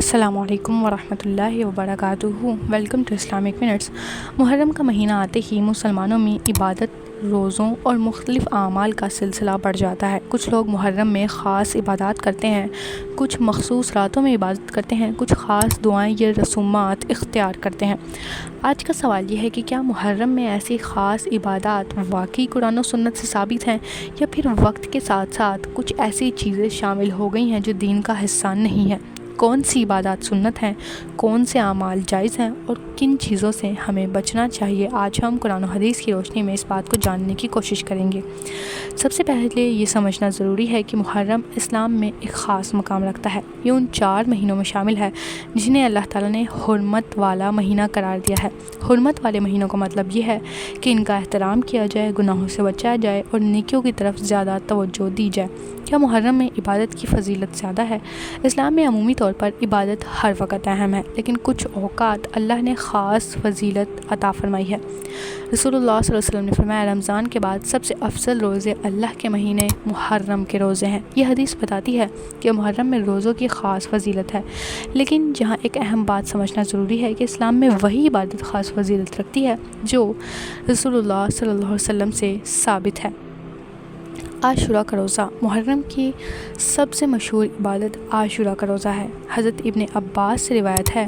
السلام علیکم ورحمۃ اللہ وبرکاتہ۔ Welcome to Islamic minutes. محرم کا مہینہ آتے ہی مسلمانوں میں عبادت، روزوں اور مختلف اعمال کا سلسلہ بڑھ جاتا ہے۔ کچھ لوگ محرم میں خاص عبادات کرتے ہیں، کچھ مخصوص راتوں میں عبادت کرتے ہیں، کچھ خاص دعائیں یا رسومات اختیار کرتے ہیں۔ آج کا سوال یہ ہے کہ کیا محرم میں ایسی خاص عبادات واقعی قرآن و سنت سے ثابت ہیں، یا پھر وقت کے ساتھ ساتھ کچھ ایسی چیزیں شامل ہو گئی ہیں جو دین کا حصہ نہیں ہیں؟ کون سی عبادات سنت ہیں، کون سے اعمال جائز ہیں، اور کن چیزوں سے ہمیں بچنا چاہیے؟ آج ہم قرآن و حدیث کی روشنی میں اس بات کو جاننے کی کوشش کریں گے۔ سب سے پہلے یہ سمجھنا ضروری ہے کہ محرم اسلام میں ایک خاص مقام رکھتا ہے۔ یہ ان 4 مہینوں میں شامل ہے جنہیں اللہ تعالیٰ نے حرمت والا مہینہ قرار دیا ہے۔ حرمت والے مہینوں کا مطلب یہ ہے کہ ان کا احترام کیا جائے، گناہوں سے بچا جائے اور نیکیوں کی طرف زیادہ توجہ دی جائے۔ کیا محرم میں عبادت کی فضیلت زیادہ ہے؟ اسلام میں عمومی طور پر عبادت ہر وقت اہم ہے، لیکن کچھ اوقات اللہ نے خاص فضیلت عطا فرمائی ہے۔ رسول اللہ صلی اللہ علیہ وسلم نے فرمایا، رمضان کے بعد سب سے افضل روزے اللہ کے مہینے محرم کے روزے ہیں۔ یہ حدیث بتاتی ہے کہ محرم میں روزوں کی خاص فضیلت ہے، لیکن جہاں ایک اہم بات سمجھنا ضروری ہے کہ اسلام میں وہی عبادت خاص فضیلت رکھتی ہے جو رسول اللہ صلی اللہ علیہ وسلم سے ثابت ہے۔ عاشوراء کا روزہ محرم کی سب سے مشہور عبادت عاشوراء کا روزہ ہے۔ حضرت ابن عباس سے روایت ہے،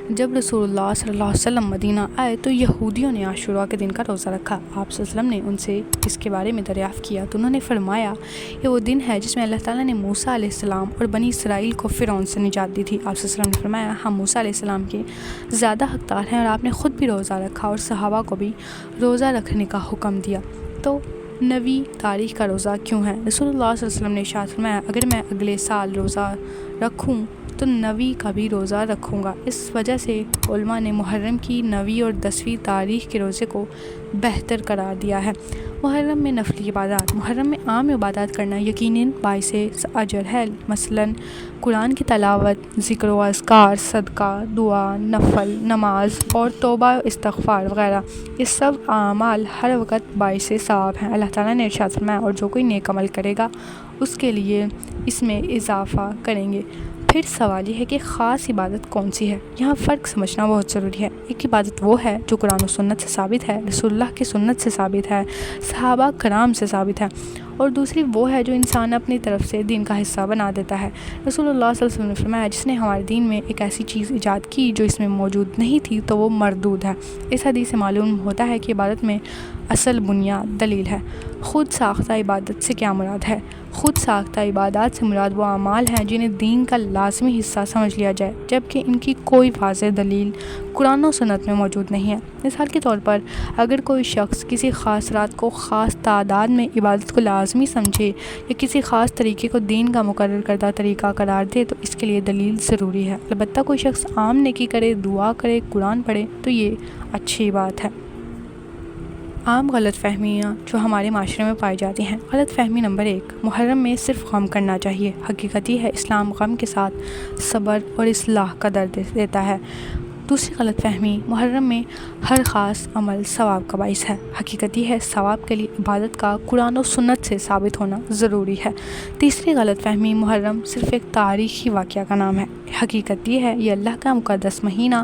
جب رسول اللہ صلی اللہ علیہ وسلم مدینہ آئے تو یہودیوں نے عاشوراء کے دن کا روزہ رکھا۔ آپ صلی اللہ علیہ وسلم نے ان سے اس کے بارے میں دریافت کیا تو انہوں نے فرمایا، یہ وہ دن ہے جس میں اللہ تعالیٰ نے موسیٰ علیہ السلام اور بنی اسرائیل کو فرعون سے نجات دی تھی۔ آپ صلی اللہ علیہ وسلم نے فرمایا، ہم موسیٰ علیہ السلام کے زیادہ حقدار ہیں، اور آپ نے خود بھی روزہ رکھا اور صحابہ کو بھی روزہ رکھنے کا حکم دیا، تو 9 تاریخ کا روزہ کیوں ہے؟ رسول اللہ صلی اللہ علیہ وسلم نے ارشاد فرمایا، اگر میں اگلے سال روزہ رکھوں تو 9 کا بھی روزہ رکھوں گا۔ اس وجہ سے علماء نے محرم کی 9 اور 10 تاریخ کے روزے کو بہتر قرار دیا ہے۔ محرم میں نفلی عبادات محرم میں عام عبادات کرنا یقیناً باعث اجر ہے، مثلاً قرآن کی تلاوت، ذکر و اذکار، صدقہ، دعا، نفل نماز اور توبہ و استغفار وغیرہ۔ یہ سب اعمال ہر وقت باعث ثواب ہیں۔ اللہ تعالیٰ نے ارشاد فرمایا، اور جو کوئی نیک عمل کرے گا اس کے لیے اس میں اضافہ کریں گے۔ پھر سوال یہ ہے کہ خاص عبادت کون سی ہے؟ یہاں فرق سمجھنا بہت ضروری ہے۔ ایک عبادت وہ ہے جو قرآن و سنت سے ثابت ہے، رسول اللہ کی سنت سے ثابت ہے، صحابہ کرام سے ثابت ہے، اور دوسری وہ ہے جو انسان اپنی طرف سے دین کا حصہ بنا دیتا ہے۔ رسول اللہ صلی اللہ علیہ وسلم نے فرمایا، جس نے ہمارے دین میں ایک ایسی چیز ایجاد کی جو اس میں موجود نہیں تھی تو وہ مردود ہے۔ اس حدیث سے معلوم ہوتا ہے کہ عبادت میں اصل بنیاد دلیل ہے۔ خود ساختہ عبادت سے کیا مراد ہے؟ خود ساختہ عبادات سے مراد وہ اعمال ہیں جنہیں دین کا لازمی حصہ سمجھ لیا جائے، جبکہ ان کی کوئی واضح دلیل قرآن و سنت میں موجود نہیں ہے۔ مثال کے طور پر، اگر کوئی شخص کسی خاص رات کو خاص تعداد میں عبادت کو لازمی سمجھے یا کسی خاص طریقے کو دین کا مقرر کردہ طریقہ قرار دے تو اس کے لیے دلیل ضروری ہے۔ البتہ کوئی شخص عام نیکی کرے، دعا کرے، قرآن پڑھے تو یہ اچھی بات ہے۔ عام غلط فہمیاں جو ہمارے معاشرے میں پائی جاتی ہیں۔ غلط فہمی نمبر 1، محرم میں صرف غم کرنا چاہیے۔ حقیقت یہ ہے، اسلام غم کے ساتھ صبر اور اصلاح کا درد دیتا ہے۔ دوسری غلط فہمی، محرم میں ہر خاص عمل ثواب کا باعث ہے۔ حقیقت یہ ہے، ثواب کے لیے عبادت کا قرآن و سنت سے ثابت ہونا ضروری ہے۔ تیسری غلط فہمی، محرم صرف ایک تاریخی واقعہ کا نام ہے۔ حقیقت یہ ہے، یہ اللہ کا مقدس مہینہ،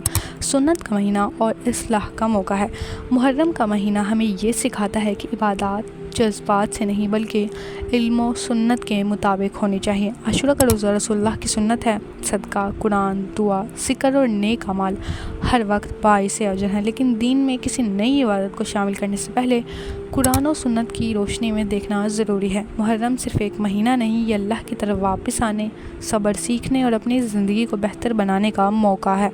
سنت کا مہینہ اور اصلاح کا موقع ہے۔ محرم کا مہینہ ہمیں یہ سکھاتا ہے کہ عبادات جذبات سے نہیں بلکہ علم و سنت کے مطابق ہونی چاہیے۔ عاشوراء کا روزہ رسول اللہ کی سنت ہے۔ صدقہ، قرآن، دعا، ذکر اور نیک اعمال ہر وقت باعث اجر ہیں، لیکن دین میں کسی نئی عبادت کو شامل کرنے سے پہلے قرآن و سنت کی روشنی میں دیکھنا ضروری ہے۔ محرم صرف ایک مہینہ نہیں، یہ اللہ کی طرف واپس آنے، صبر سیکھنے اور اپنی زندگی کو بہتر بنانے کا موقع ہے۔